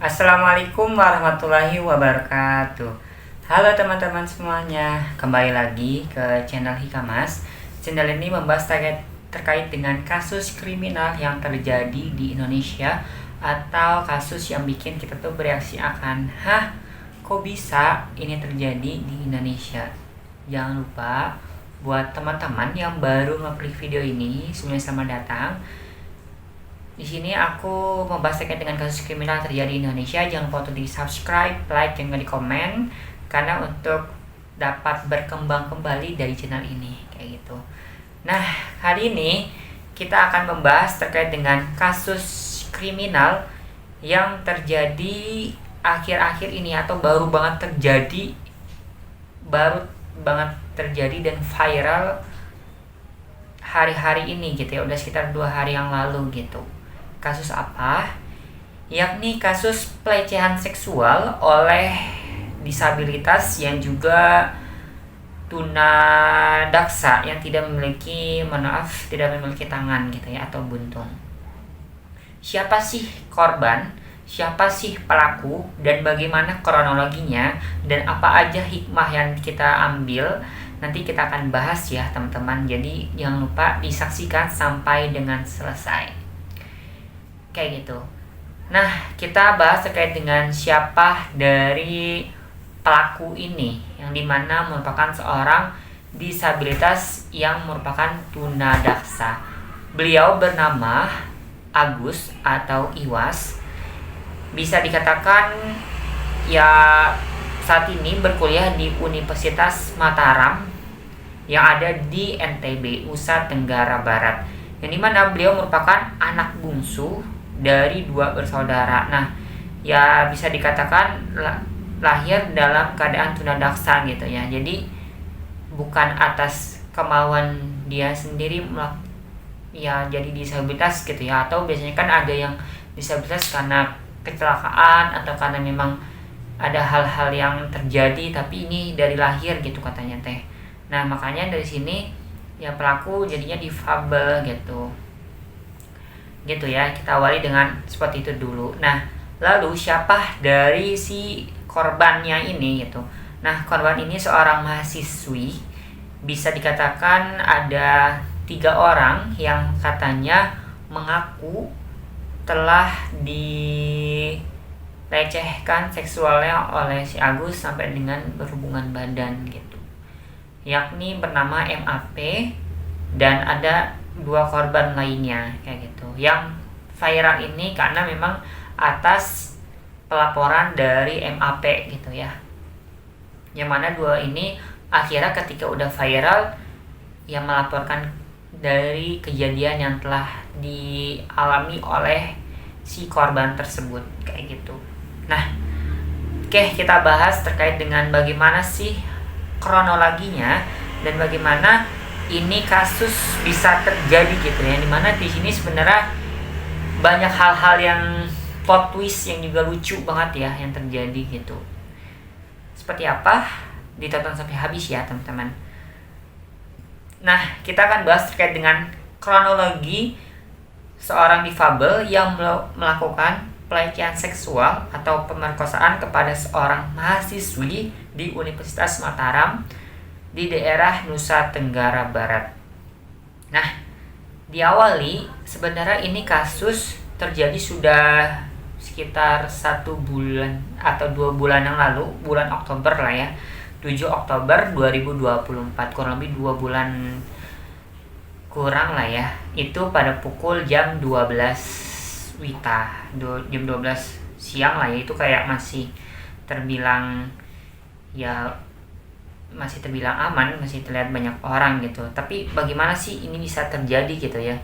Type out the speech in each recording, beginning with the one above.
Assalamualaikum warahmatullahi wabarakatuh. Halo teman-teman semuanya, kembali lagi ke channel Hikamas. Channel ini membahas terkait dengan kasus kriminal yang terjadi di Indonesia, atau kasus yang bikin kita tuh bereaksi akan, kok bisa ini terjadi di Indonesia. Jangan lupa buat teman-teman yang baru ngeklik video ini, semuanya selamat datang. Di sini aku membahas terkait dengan kasus kriminal terjadi di Indonesia. Jangan lupa untuk di subscribe, like, dan di komen, karena untuk dapat berkembang kembali dari channel ini kayak gitu. Nah, hari ini kita akan membahas terkait dengan kasus kriminal yang terjadi akhir-akhir ini, atau baru banget terjadi dan viral hari-hari ini gitu ya, udah sekitar 2 hari yang lalu gitu. Kasus apa? Yakni kasus pelecehan seksual oleh disabilitas yang juga tunadaksa, yang tidak memiliki tangan gitu ya, atau buntung. Siapa sih korban? Siapa sih pelaku? Dan bagaimana kronologinya? Dan apa aja hikmah yang kita ambil? Nanti kita akan bahas ya teman-teman. Jadi jangan lupa disaksikan sampai dengan selesai. Kayak gitu. Nah, kita bahas terkait dengan siapa dari pelaku ini, yang dimana merupakan seorang disabilitas yang merupakan tunadaksa. Beliau bernama Agus atau Iwas. Bisa dikatakan ya saat ini berkuliah di Universitas Mataram yang ada di NTB, Nusa Tenggara Barat. Yang dimana beliau merupakan anak bungsu dari 2 bersaudara. Nah, ya bisa dikatakan lahir dalam keadaan tunadaksa gitu ya. Jadi bukan atas kemauan dia sendiri ya jadi disabilitas gitu ya, atau biasanya kan ada yang disabilitas karena kecelakaan atau karena memang ada hal-hal yang terjadi, tapi ini dari lahir gitu katanya teh. Nah, makanya dari sini ya pelaku jadinya difabel gitu ya. Kita awali dengan seperti itu dulu. Nah, lalu siapa dari si korbannya ini gitu? Nah, korban ini seorang mahasiswi. Bisa dikatakan ada 3 orang yang katanya mengaku telah dilecehkan seksualnya oleh si Agus sampai dengan berhubungan badan gitu. Yakni bernama MAP dan ada 2 korban lainnya kayak gitu. Yang viral ini karena memang atas pelaporan dari MAP gitu ya. Yang mana 2 ini akhirnya ketika udah viral ya melaporkan dari kejadian yang telah dialami oleh si korban tersebut kayak gitu. Nah, oke, kita bahas terkait dengan bagaimana sih kronologinya dan bagaimana ini kasus bisa terjadi gitu ya. Dimana di sini sebenarnya banyak hal-hal yang plot twist yang juga lucu banget ya yang terjadi gitu. Seperti apa? Ditonton sampai habis ya teman-teman. Nah, kita akan bahas terkait dengan kronologi seorang difabel yang melakukan pelecehan seksual atau pemerkosaan kepada seorang mahasiswi di Universitas Mataram di daerah Nusa Tenggara Barat. Nah, diawali sebenarnya ini kasus terjadi sudah sekitar 1 bulan atau 2 bulan yang lalu, bulan Oktober lah ya, 7 Oktober 2024, kurang lebih 2 bulan kurang lah ya. Itu pada pukul jam 12 WITA, jam 12 siang lah ya. Itu kayak masih terbilang aman, masih terlihat banyak orang gitu. Tapi bagaimana sih ini bisa terjadi gitu ya?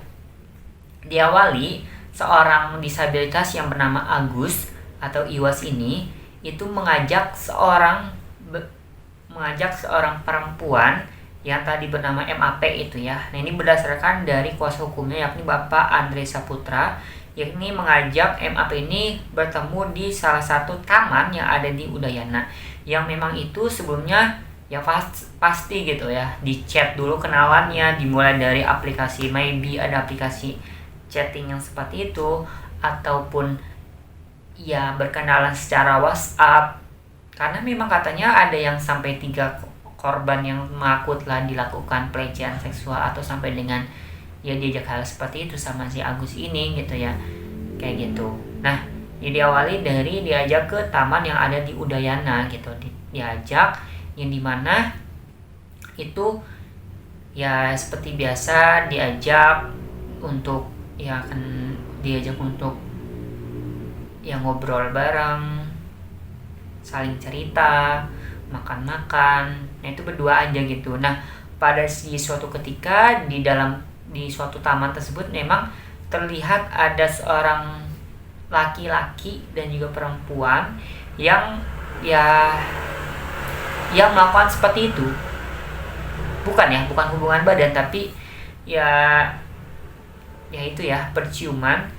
Diawali seorang disabilitas yang bernama Agus atau Iwas ini itu mengajak seorang perempuan yang tadi bernama MAP itu ya. Nah, ini berdasarkan dari kuasa hukumnya yakni Bapak Andre Saputra, yakni mengajak MAP ini bertemu di salah satu taman yang ada di Udayana, yang memang itu sebelumnya ya pasti gitu ya, di chat dulu kenalannya, dimulai dari aplikasi, maybe ada aplikasi chatting yang seperti itu, ataupun ya berkenalan secara WhatsApp, karena memang katanya ada yang sampai 3 korban yang mengaku telah dilakukan pelecehan seksual atau sampai dengan ya diajak hal seperti itu sama si Agus ini gitu ya, kayak gitu. Nah, diawali dari diajak ke taman yang ada di Udayana gitu, diajak yang dimana itu ya seperti biasa diajak untuk ya kan, diajak untuk ya ngobrol bareng, saling cerita, makan-makan. Nah, itu berdua aja gitu. Nah, pada suatu ketika di suatu taman tersebut memang terlihat ada seorang laki-laki dan juga perempuan yang ya yang melakukan seperti itu. Bukan hubungan badan, tapi ya itu ya, perciuman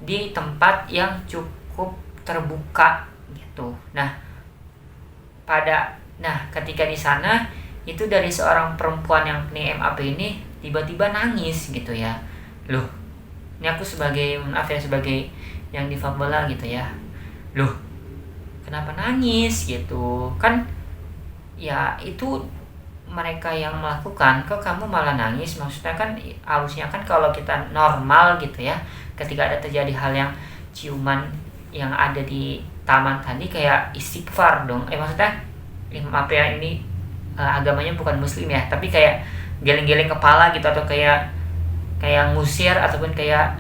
di tempat yang cukup terbuka gitu. Ketika di sana itu dari seorang perempuan yang nih MAP ini tiba-tiba nangis gitu ya. Loh, ini aku sebagai sebagai yang difabel gitu ya. Loh, kenapa nangis gitu? Kan ya itu mereka yang melakukan, kok kamu malah nangis? Maksudnya kan harusnya kan kalau kita normal gitu ya, ketika ada terjadi hal yang ciuman yang ada di taman tadi kayak istighfar dong. Maksudnya maaf ya, ini agamanya bukan muslim ya, tapi kayak geleng-geleng kepala gitu, atau kayak ngusir ataupun kayak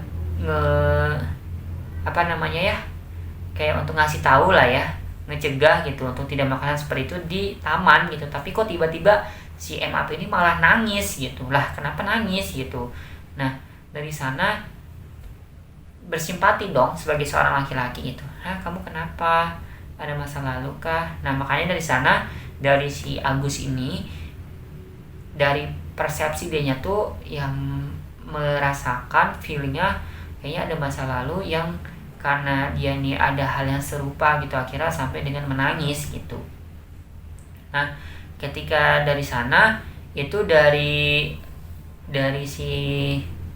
kayak untuk ngasih tahu lah ya, ngecegah gitu untuk tidak melakukan seperti itu di taman gitu. Tapi kok tiba-tiba si MAP ini malah nangis gitu. Lah, kenapa nangis gitu? Nah, dari sana bersimpati dong sebagai seorang laki-laki gitu. Kamu kenapa? Ada masa lalu kah? Nah, makanya dari sana, dari si Agus ini, dari persepsi dianya tuh yang merasakan feelingnya kayaknya ada masa lalu yang karena dia ini ada hal yang serupa gitu, akhirnya sampai dengan menangis gitu. Nah, ketika dari sana itu dari si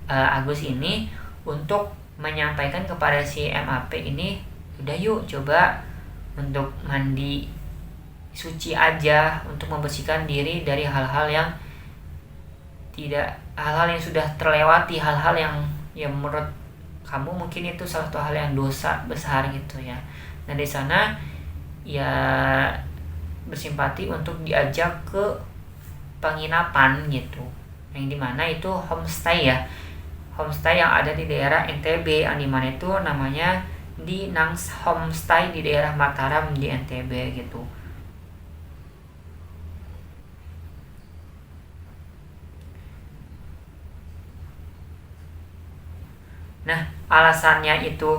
Agus ini untuk menyampaikan kepada si MAP ini, udah yuk coba untuk mandi suci aja, untuk membersihkan diri dari hal-hal yang sudah terlewati, hal-hal yang menurut kamu mungkin itu salah satu hal yang dosa besar gitu ya. Nah, di sana ya bersimpati untuk diajak ke penginapan gitu, yang dimana itu homestay ya, homestay yang ada di daerah NTB, yang dimana itu namanya di Nangs Homestay di daerah Mataram di NTB gitu. Nah, alasannya itu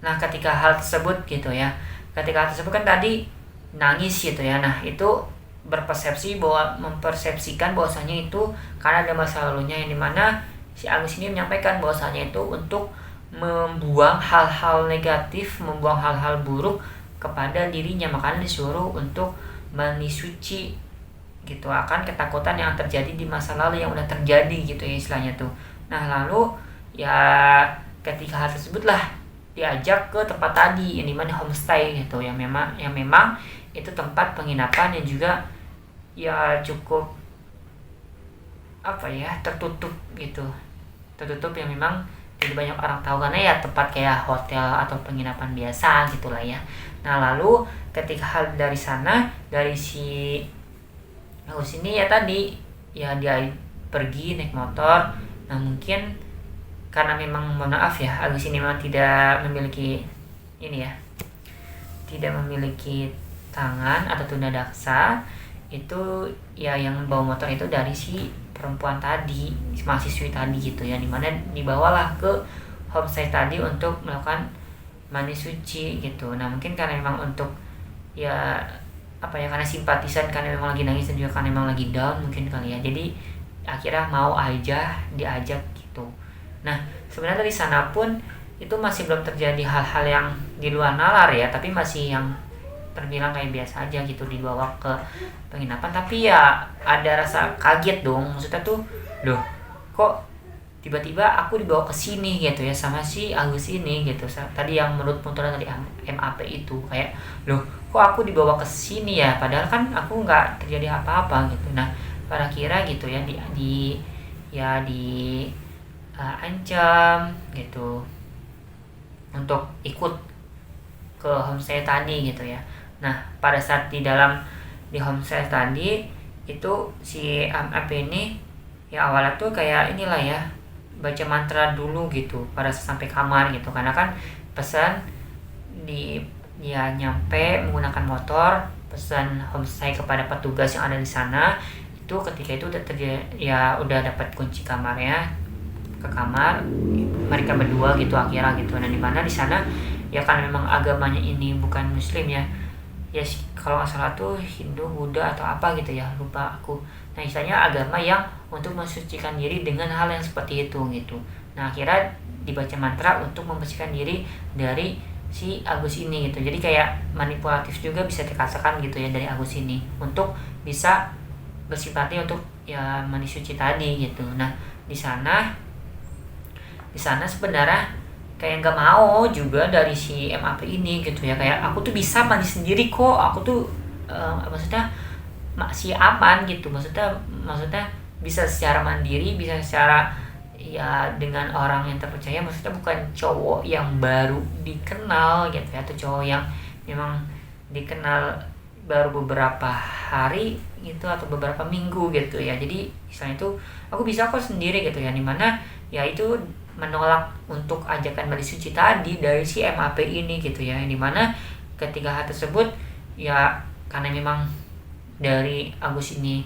nah, ketika hal tersebut gitu ya, kan tadi nangis gitu ya. Nah, itu mempersepsikan bahwasanya itu karena ada masa lalunya, yang dimana si Agus ini menyampaikan bahwasanya itu untuk membuang hal-hal negatif, membuang hal-hal buruk kepada dirinya, makanya disuruh untuk mandi suci gitu, akan ketakutan yang terjadi di masa lalu yang udah terjadi gitu ya istilahnya tuh. Nah, lalu ya ketika hal tersebut lah diajak ke tempat tadi yang dimana homestay gitu, yang memang itu tempat penginapan yang juga ya cukup tertutup gitu, yang memang tidak banyak orang tahu, karena ya tempat kayak hotel atau penginapan biasa gitulah ya. Nah, lalu ketika hal dari sana, dari si Agus ini ya tadi ya dia pergi naik motor. Nah, mungkin karena memang, mohon maaf ya, Agus ini memang tidak memiliki tangan atau tuna daksa. Itu ya yang bawa motor itu dari si perempuan tadi, mahasiswi tadi gitu ya, dimana dibawalah ke homestay tadi untuk melakukan mandi suci gitu. Nah, mungkin karena memang untuk karena simpatisan, karena memang lagi nangis dan juga karena memang lagi down mungkin kali ya, jadi akhirnya mau aja diajak gitu. Nah, sebenarnya dari sana pun itu masih belum terjadi hal-hal yang di luar nalar ya, tapi masih yang terbilang kayak biasa aja gitu, dibawa ke penginapan. Tapi ya ada rasa kaget dong, maksudnya tuh loh, kok tiba-tiba aku dibawa ke sini gitu ya sama si Agus ini gitu. Tadi yang menurut penuturan dari MAP itu kayak, loh kok aku dibawa ke sini ya, padahal kan aku nggak terjadi apa-apa gitu. Nah pada kira gitu ya di ancam gitu untuk ikut ke homestay tadi gitu ya. Nah pada saat di homestay tadi itu si MAP ini ya awalnya tuh kayak inilah ya, baca mantra dulu gitu pada sampai kamar gitu, karena kan pesan di ya nyampe menggunakan motor, pesan homestay kepada petugas yang ada di sana. Itu ketika itu udah udah dapat kunci kamarnya, ke kamar mereka berdua gitu akhirnya gitu. Nah di mana di sana ya kan memang agamanya ini bukan muslim ya, kalau nggak salah tuh Hindu, Buddha atau apa gitu ya, lupa aku. Nah istilahnya agama yang untuk mensucikan diri dengan hal yang seperti itu gitu. Nah akhirnya dibaca mantra untuk membersihkan diri dari si Agus ini gitu. Jadi kayak manipulatif juga bisa dikatakan gitu ya dari Agus ini untuk bisa bersimpati untuk ya mandi suci tadi gitu. Nah di sana sebenarnya kayak nggak mau juga dari si MAP ini gitu ya, kayak aku tuh bisa mandi sendiri kok, aku tuh maksudnya masih aman gitu, maksudnya bisa secara mandiri, bisa secara ya dengan orang yang terpercaya, maksudnya bukan cowok yang baru dikenal gitu ya, atau cowok yang memang dikenal baru beberapa hari gitu atau beberapa minggu gitu ya. Jadi misalnya itu aku bisa kok sendiri gitu ya, dimana ya itu menolak untuk ajakan mandi suci tadi dari si MAP ini gitu ya, dimana ketika hal tersebut ya karena memang dari Agus ini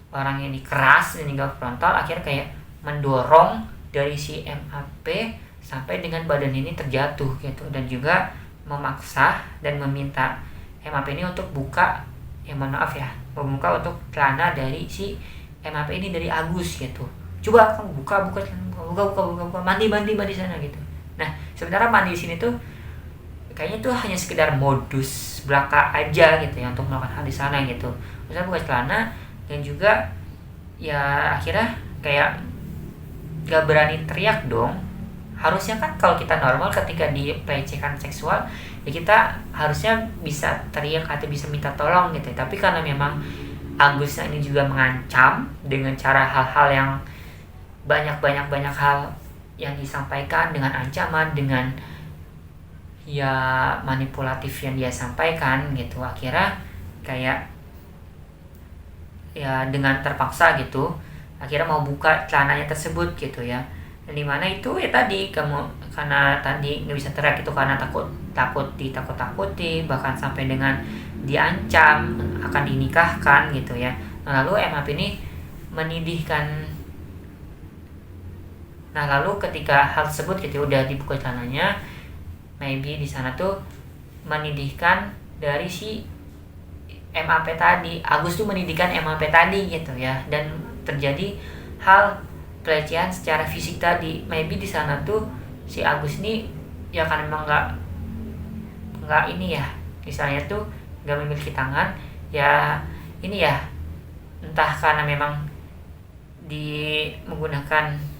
orang ini keras dan hingga frontal, akhirnya kayak mendorong dari si MAP sampai dengan badan ini terjatuh gitu, dan juga memaksa dan meminta MAP ini untuk buka, ya mohon maaf ya, membuka untuk celana dari si MAP ini dari Agus gitu. Coba kamu buka mandi sana gitu. Nah sebenarnya mandi di sini tuh kayaknya tuh hanya sekedar modus belaka aja gitu ya untuk melakukan hal di sana gitu. Misalnya buka celana, dan juga ya akhirnya kayak gak berani teriak dong. Harusnya kan kalau kita normal ketika dipelecehkan seksual ya kita harusnya bisa teriak atau bisa minta tolong gitu. Tapi karena memang Agus ini juga mengancam dengan cara hal-hal yang banyak hal yang disampaikan dengan ancaman, dengan ya manipulatif yang dia sampaikan gitu. Akhirnya kayak ya dengan terpaksa gitu akhirnya mau buka celananya tersebut gitu ya. Dan dimana itu ya tadi karena tadi nggak bisa teriak itu karena takut ditakut-takuti, bahkan sampai dengan diancam akan dinikahkan gitu ya. Nah, lalu MAP ini menidihkan. Nah lalu ketika hal tersebut gitu udah dibuka celananya, maybe di sana tuh menidihkan dari si MAP tadi. Agus tuh menidihkan MAP tadi gitu ya, dan terjadi hal pelecehan secara fisik tadi. Maybe di sana tuh si Agus ini ya kan memang nggak ini ya, misalnya tuh nggak memiliki tangan ya, ini ya entah karena memang menggunakan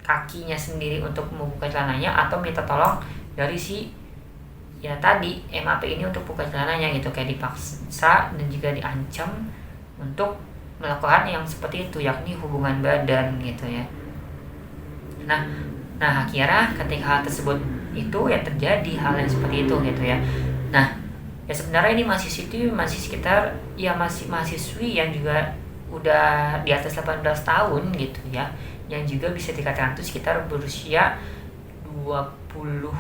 kakinya sendiri untuk membuka celananya, atau minta tolong dari si ya tadi MAP ini untuk buka celananya gitu, kayak dipaksa dan juga diancam untuk melakukan yang seperti itu, yakni hubungan badan gitu ya. Nah akhirnya ketika hal tersebut itu ya terjadi hal yang seperti itu gitu ya. Nah ya sebenarnya ini masih sekitar ya masih mahasiswi yang juga udah di atas 18 tahun gitu ya, yang juga bisa dikatakan itu sekitar berusia 20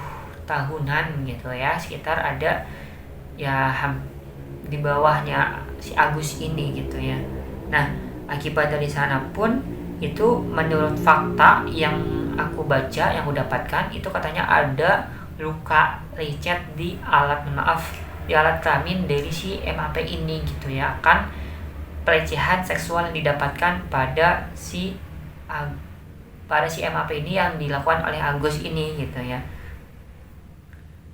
tahunan gitu ya, sekitar ada ya di bawahnya si Agus ini gitu ya. Nah akibat dari sana pun itu menurut fakta yang aku baca, yang aku dapatkan itu katanya ada luka lecet di alat kelamin dari si MAP ini gitu ya, akan pelecehan seksual yang didapatkan pada si MAP ini yang dilakukan oleh Agus ini gitu ya.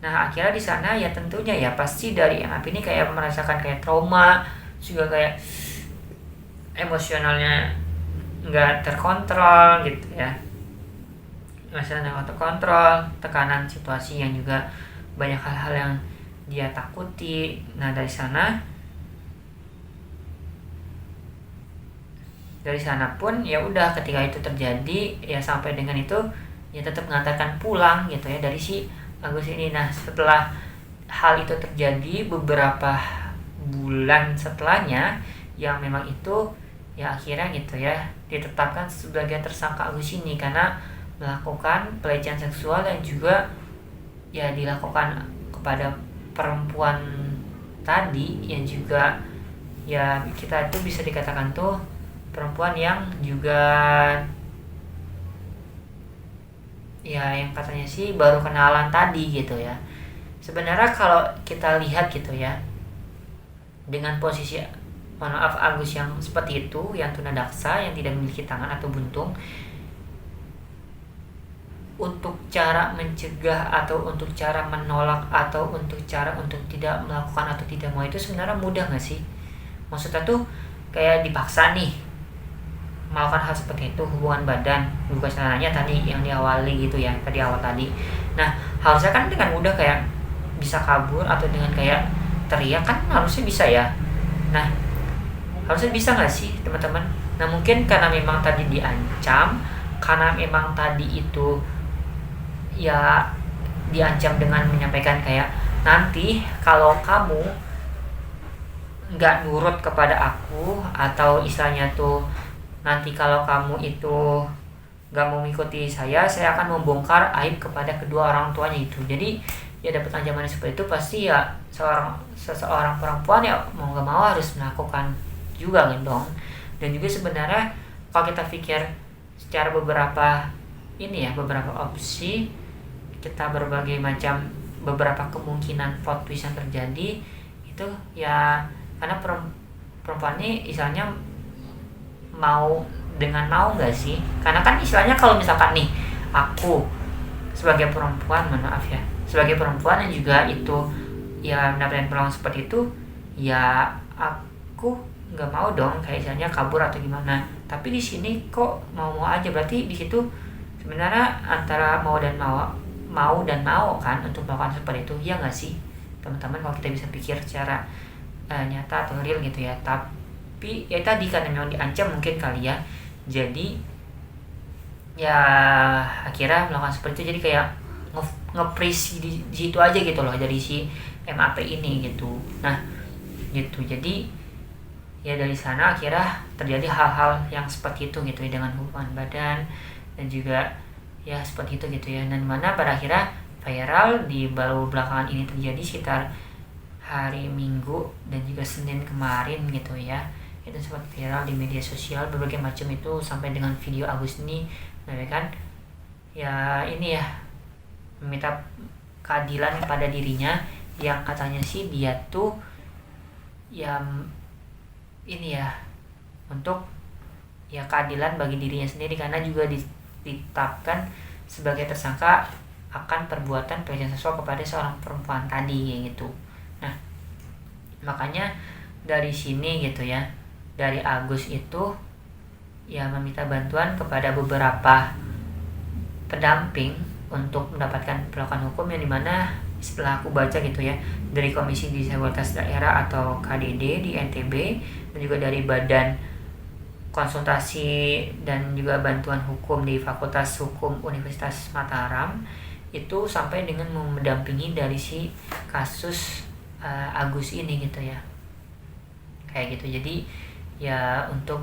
Nah akhirnya di sana ya tentunya ya pasti dari MAP ini kayak merasakan kayak trauma, juga kayak emosionalnya nggak terkontrol gitu ya, masalah nggak terkontrol, tekanan situasi yang juga banyak hal-hal yang dia takuti. Nah dari sana pun ya udah, ketika itu terjadi ya sampai dengan itu ya tetap mengatakan pulang gitu ya dari si Agus ini. Nah setelah hal itu terjadi beberapa bulan setelahnya, yang memang itu ya akhirnya gitu ya ditetapkan sebagai tersangka Agus ini karena melakukan pelecehan seksual dan juga ya dilakukan kepada perempuan tadi, yang juga ya kita itu bisa dikatakan tuh perempuan yang juga ya yang katanya sih baru kenalan tadi gitu ya. Sebenarnya kalau kita lihat gitu ya, dengan posisi mohon maaf Agus yang seperti itu, yang tunadaksa, yang tidak memiliki tangan atau buntung, untuk cara mencegah atau untuk cara menolak atau untuk cara untuk tidak melakukan atau tidak mau itu sebenarnya mudah nggak sih? Maksudnya tuh kayak dipaksa nih melakukan hal seperti itu, hubungan badan, buka celananya tadi yang diawali gitu ya, tadi awal tadi. Nah harusnya kan dengan mudah kayak bisa kabur atau dengan kayak teriak kan harusnya bisa ya. Nah harusnya bisa nggak sih teman-teman? Nah mungkin karena memang tadi diancam, karena memang tadi itu ya diancam dengan menyampaikan kayak nanti kalau kamu nggak nurut kepada aku, atau istilahnya tuh nanti kalau kamu itu nggak mau mengikuti saya akan membongkar aib kepada kedua orang tuanya itu. Jadi ya dapat ancaman seperti itu, pasti ya seseorang perempuan ya mau nggak mau harus melakukan juga kan dong. Dan juga sebenarnya kalau kita pikir secara beberapa opsi, kita berbagai macam beberapa kemungkinan plot twist yang terjadi itu ya karena perempuan ini istilahnya mau nggak sih? Karena kan istilahnya kalau misalkan nih aku sebagai perempuan, maaf ya, sebagai perempuan yang juga itu ya mendapatkan peluang seperti itu, ya aku nggak mau dong kayak istilahnya kabur atau gimana. Tapi di sini kok mau aja, berarti di situ sebenarnya antara mau dan mau kan untuk melakukan seperti itu, ya nggak sih teman-teman? Kalau kita bisa pikir secara nyata atau real gitu ya. Tapi ya tadi karena memang diancam mungkin kali ya, jadi ya akhirnya melakukan seperti itu. Jadi kayak nge-freeze di situ aja gitu loh dari si MAP ini gitu. Nah gitu, jadi ya dari sana akhirnya terjadi hal-hal yang seperti itu gitu ya, dengan hubungan badan dan juga ya seperti itu gitu ya. Dan mana pada akhirnya viral di baru belakangan ini terjadi sekitar hari Minggu dan juga Senin kemarin gitu ya. Itu sempat viral di media sosial berbagai macam itu, sampai dengan video Agus ini kan ya ini ya meminta keadilan pada dirinya, yang katanya sih dia tuh ya ini ya untuk ya keadilan bagi dirinya sendiri, karena juga ditetapkan sebagai tersangka akan perbuatan pelecehan seksual kepada seorang perempuan tadi gitu. Nah makanya dari sini gitu ya, dari Agus itu ya meminta bantuan kepada beberapa pendamping untuk mendapatkan perlakuan hukum, yang dimana setelah aku baca gitu ya dari Komisi Disabilitas Daerah atau KDD di NTB, dan juga dari Badan Konsultasi dan juga Bantuan Hukum di Fakultas Hukum Universitas Mataram, itu sampai dengan mendampingi dari si kasus Agus ini gitu ya, kayak gitu. Jadi ya untuk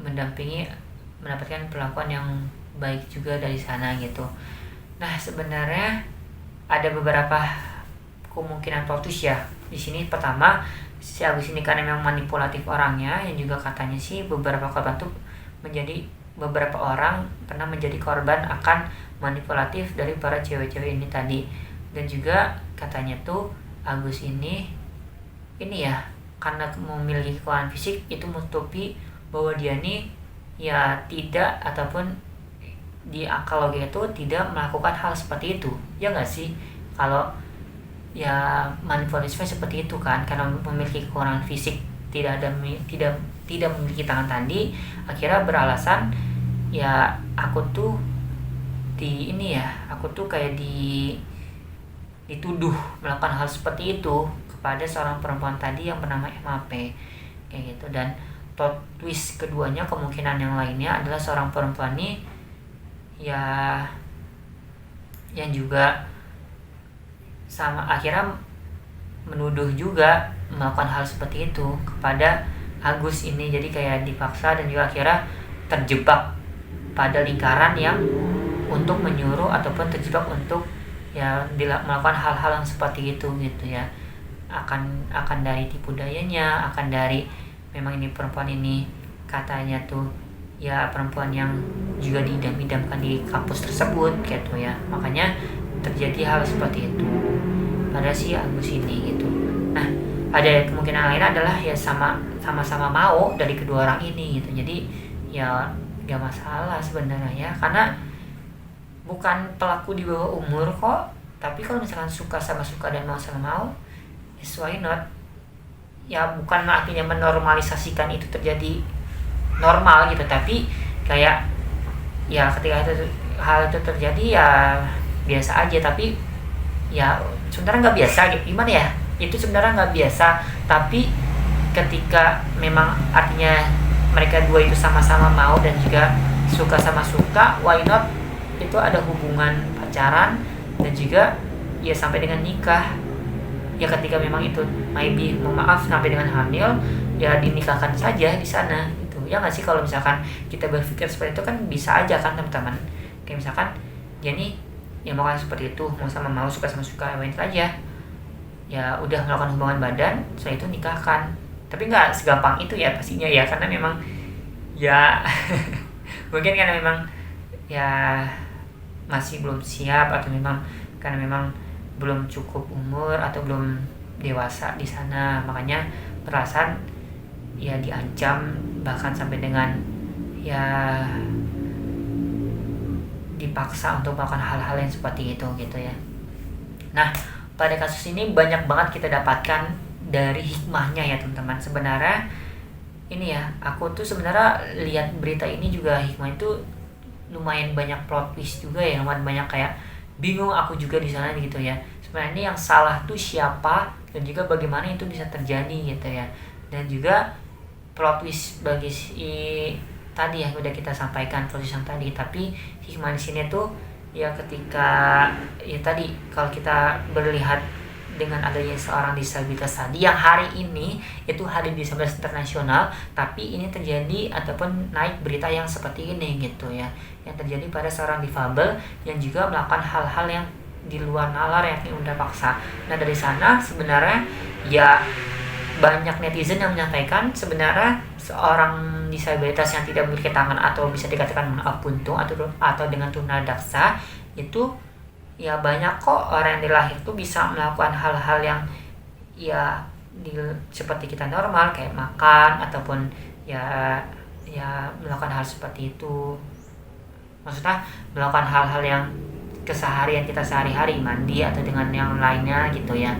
mendampingi mendapatkan perlakuan yang baik juga dari sana gitu. Nah sebenarnya ada beberapa kemungkinan plot twist ya di sini. Pertama, si Agus ini karena memang manipulatif orangnya, yang juga katanya sih beberapa korban tuh beberapa orang pernah menjadi korban akan manipulatif dari para cewek-cewek ini tadi. Dan juga katanya tuh Agus ini ya karena memiliki kekuatan fisik itu menutupi bahwa dia nih ya tidak, ataupun di akal logika itu tidak melakukan hal seperti itu, ya nggak sih? Kalau ya manipulatifnya seperti itu kan, karena memiliki kekurangan fisik, tidak tidak memiliki tangan tadi akhirnya beralasan ya aku tuh aku tuh kayak dituduh melakukan hal seperti itu kepada seorang perempuan tadi yang bernama MAP kayak gitu. Dan plot twist keduanya, kemungkinan yang lainnya adalah seorang perempuan ini ya yang juga sama akhirnya menuduh juga melakukan hal seperti itu kepada Agus ini. Jadi kayak dipaksa dan juga akhirnya terjebak pada lingkaran yang untuk menyuruh ataupun terjebak untuk ya melakukan hal-hal yang seperti itu gitu ya. Akan dari tipu dayanya, akan dari memang ini perempuan ini katanya tuh ya perempuan yang juga diidam-idamkan di kampus tersebut gitu ya. Makanya terjadi hal seperti itu pada si Agus ini gitu. Nah, ada kemungkinan lain adalah ya sama-sama mau dari kedua orang ini gitu. Jadi ya gak masalah sebenarnya ya, karena bukan pelaku di bawah umur kok. Tapi kalau misalkan suka sama suka dan mau sama mau, yes, why not? Ya bukan artinya menormalisasikan itu terjadi normal gitu, tapi kayak ya ketika hal itu terjadi ya biasa aja. Tapi ya sebenarnya nggak biasa gitu, gimana ya, itu sebenarnya nggak biasa. Tapi ketika memang artinya mereka dua itu sama-sama mau dan juga suka sama suka, why not? Itu ada hubungan pacaran dan juga ya sampai dengan nikah. Ya ketika memang itu maybe maaf sampai dengan hamil, ya dinikahkan saja di sana gitu. Ya nggak sih, kalau misalkan kita berpikir seperti itu kan bisa aja kan teman-teman. Kayak misalkan ya nih yang mau kan seperti itu, mau sama mau, suka sama suka, main saja. Ya udah melakukan hubungan badan, setelah itu nikahkan. Tapi nggak segampang itu ya pastinya ya, karena memang ya mungkin karena memang ya masih belum siap, atau memang karena memang belum cukup umur atau belum dewasa di sana, makanya perasaan ya diancam bahkan sampai dengan ya dipaksa untuk melakukan hal-hal yang seperti itu gitu ya. Nah, pada kasus ini banyak banget kita dapatkan dari hikmahnya ya teman-teman. Sebenarnya ini ya, aku tuh sebenarnya lihat berita ini juga hikmah itu lumayan banyak plot twist juga ya, lumayan banyak kayak bingung aku juga di sana gitu ya. Sebenarnya ini yang salah tuh siapa dan juga bagaimana itu bisa terjadi gitu ya. Dan juga plot twist bagi si tadi ya udah kita sampaikan plot twist yang tadi, tapi hikmah di sini tuh ya ketika ya tadi kalau kita berlihat dengan adanya seorang disabilitas tadi yang hari ini itu Hari Disabilitas Internasional, tapi ini terjadi ataupun naik berita yang seperti ini gitu ya, yang terjadi pada seorang difabel yang juga melakukan hal-hal yang di luar nalar yang udah paksa. Nah dari sana sebenarnya ya banyak netizen yang menyampaikan sebenarnya seorang disabilitas yang tidak memiliki tangan atau bisa dikatakan maaf buntung atau dengan tunadaksa itu ya banyak kok orang yang dilahir tuh bisa melakukan hal-hal yang ya seperti kita normal kayak makan ataupun ya melakukan hal seperti itu. Maksudnya melakukan hal-hal yang keseharian kita sehari-hari, mandi atau dengan yang lainnya gitu ya.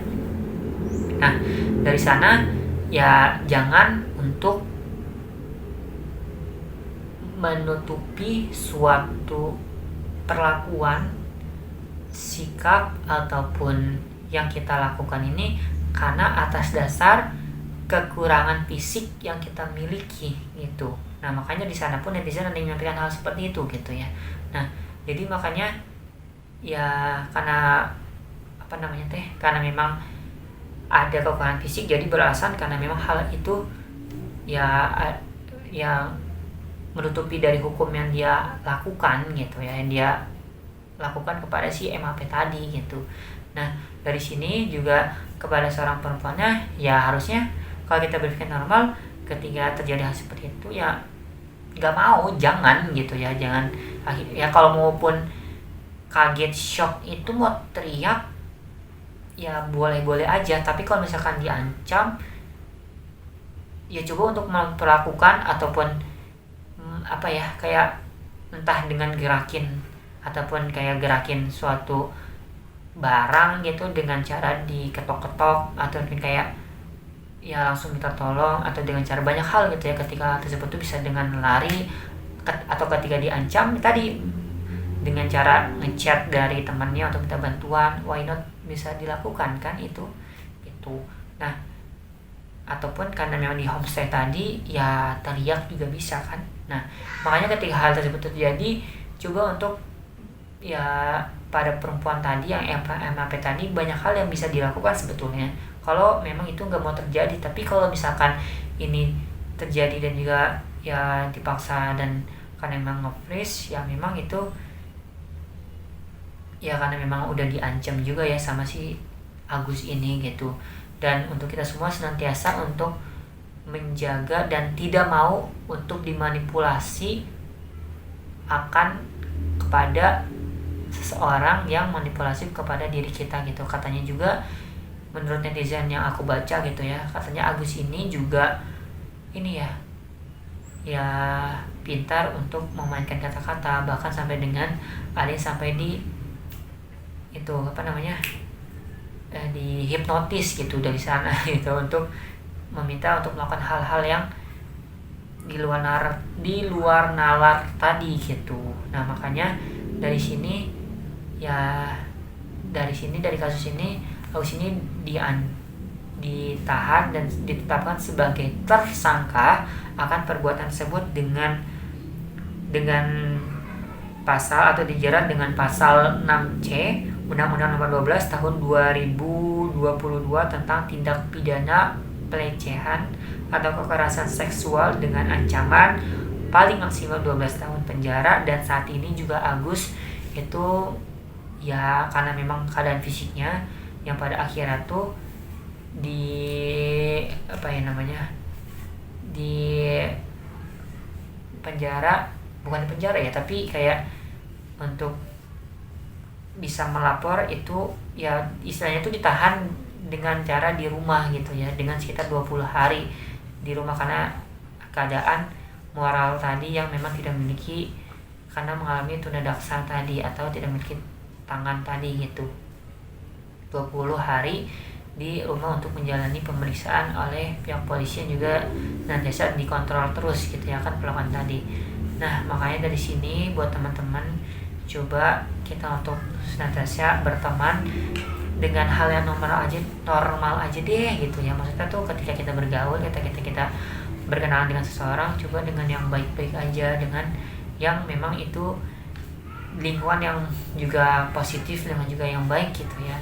Nah dari sana ya jangan untuk menutupi suatu perlakuan, sikap ataupun yang kita lakukan ini karena atas dasar kekurangan fisik yang kita miliki gitu. Nah makanya di sana pun netizen ada yang menyampaikan hal seperti itu gitu ya. Nah jadi makanya ya karena karena memang ada kekurangan fisik, jadi beralasan karena memang hal itu ya menutupi dari hukum yang dia lakukan gitu ya, yang dia lakukan kepada si MAP tadi gitu. Nah dari sini juga kepada seorang perempuannya ya harusnya kalau kita berpikir normal ketika terjadi hal seperti itu ya nggak mau, jangan gitu ya, jangan ya kalau maupun kaget shock itu mau teriak ya boleh-boleh aja, tapi kalau misalkan diancam ya coba untuk memperlakukan ataupun kayak entah dengan gerakin ataupun kayak gerakin suatu barang gitu dengan cara diketok-ketok ataupun kayak ya langsung minta tolong, atau dengan cara banyak hal gitu ya. Ketika hal tersebut tuh bisa dengan lari, atau ketika diancam tadi dengan cara ngechat dari temannya untuk minta bantuan, why not, bisa dilakukan kan itu. Nah, ataupun karena memang di homestay tadi ya teriak juga bisa kan. Nah, makanya ketika hal tersebut terjadi, coba untuk ya pada perempuan tadi yang MAP tadi, banyak hal yang bisa dilakukan sebetulnya kalau memang itu nggak mau terjadi. Tapi kalau misalkan ini terjadi dan juga ya dipaksa dan karena memang nge-freeze, ya memang itu ya karena memang udah diancam juga ya sama si Agus ini gitu. Dan untuk kita semua senantiasa untuk menjaga dan tidak mau untuk dimanipulasi akan kepada seseorang yang manipulasi kepada diri kita gitu. Katanya juga menurut netizen yang aku baca gitu ya, katanya Agus ini juga ini ya pintar untuk memainkan kata-kata, bahkan sampai dengan ada yang sampai di itu di hipnotis gitu dari sana gitu, untuk meminta untuk melakukan hal-hal yang di luar nalar tadi gitu. Nah, makanya dari kasus ini Agus ini ditahan dan ditetapkan sebagai tersangka akan perbuatan tersebut dengan pasal atau dijerat dengan pasal 6C Undang-Undang Nomor 12 Tahun 2022 tentang tindak pidana pelecehan atau kekerasan seksual dengan ancaman paling maksimal 12 tahun penjara. Dan saat ini juga Agus itu ya karena memang keadaan fisiknya yang pada akhirnya tuh di penjara, bukan di penjara ya, tapi kayak untuk bisa melapor itu ya istilahnya itu ditahan dengan cara di rumah gitu ya, dengan sekitar 20 hari di rumah karena keadaan moral tadi yang memang tidak memiliki, karena mengalami tunadaksa tadi atau tidak memiliki tangan tadi gitu. 20 hari di rumah untuk menjalani pemeriksaan oleh pihak polisi yang juga senantiasa dikontrol terus gitu ya kan pelakon tadi. Nah, makanya dari sini buat teman-teman, coba kita untuk senantiasa berteman dengan hal yang normal aja deh gitu ya. Maksudnya tuh ketika kita bergaul, ketika kita berkenalan dengan seseorang, coba dengan yang baik-baik aja, dengan yang memang itu lingkungan yang juga positif, dengan juga yang baik gitu ya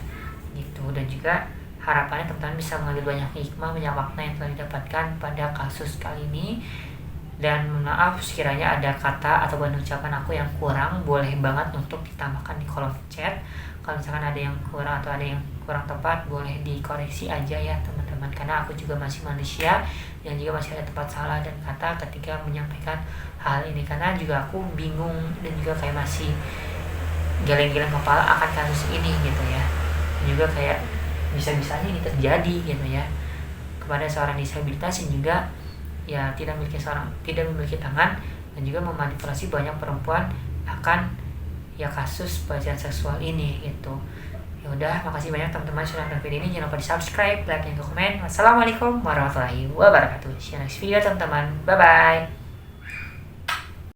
gitu. Dan juga harapannya teman-teman bisa mengambil banyak hikmah, banyak makna yang telah didapatkan pada kasus kali ini. Dan maaf sekiranya ada kata atau ucapan aku yang kurang, boleh banget untuk ditambahkan di kolom chat. Kalau misalkan ada yang kurang atau ada yang kurang tepat, boleh dikoreksi aja ya teman-teman, karena aku juga masih manusia yang juga masih ada tempat salah dan kata ketika menyampaikan hal ini. Karena juga aku bingung dan juga kayak masih geleng-geleng kepala akan kasus ini gitu ya. Dan juga kayak bisa-bisanya ini terjadi gitu ya kepada seorang disabilitas yang juga ya tidak memiliki tangan dan juga memanipulasi banyak perempuan akan ya kasus pelecehan seksual ini gitu. Ya udah, makasih banyak teman-teman sudah nonton video ini. Jangan lupa di subscribe, like, dan komen. Wassalamualaikum warahmatullahi wabarakatuh. See you next video teman-teman. Bye bye.